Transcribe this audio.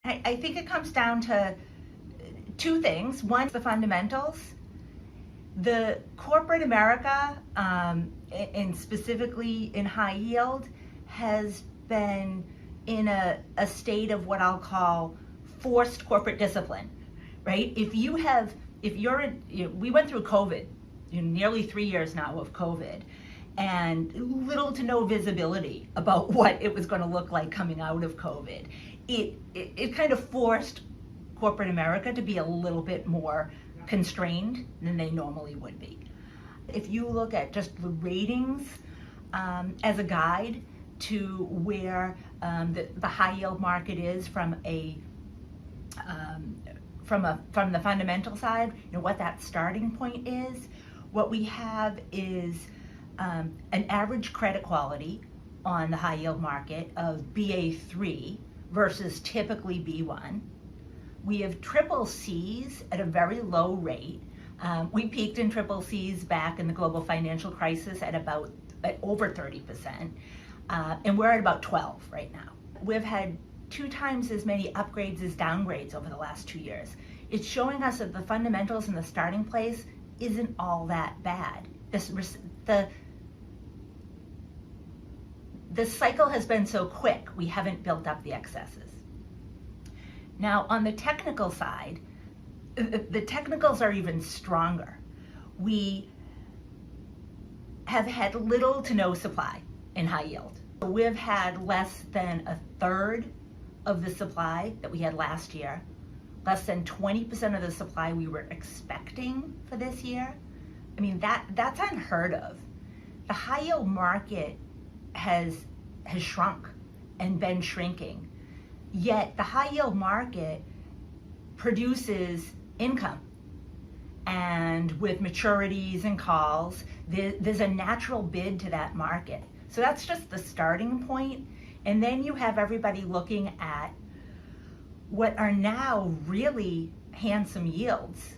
I think it comes down to two things. One, the fundamentals. The corporate America, and specifically in high yield, has been in a state of what I'll call forced corporate discipline, right? We went through COVID, nearly 3 years now of COVID, and little to no visibility about what it was going to look like coming out of COVID. It kind of forced corporate America to be a little bit more constrained than they normally would be. If you look at just the ratings as a guide to where the high yield market is from the fundamental side, what that starting point is, what we have is an average credit quality on the high yield market of BA3 versus typically B1. We have triple C's at a very low rate. We peaked in triple C's back in the global financial crisis at over 30%, and we're at about 12 right now. We've had 2 times as many upgrades as downgrades over the last 2 years. It's showing us that the fundamentals in the starting place isn't all that bad. The cycle has been so quick, we haven't built up the excesses. Now, on the technical side, the technicals are even stronger. We have had little to no supply in high yield. We've had less than a third of the supply that we had last year, less than 20% of the supply we were expecting for this year. I mean, that's unheard of. The high yield market has shrunk and been shrinking. Yet the high yield market produces income. And with maturities and calls, there's a natural bid to that market. So that's just the starting point. And then you have everybody looking at what are now really handsome yields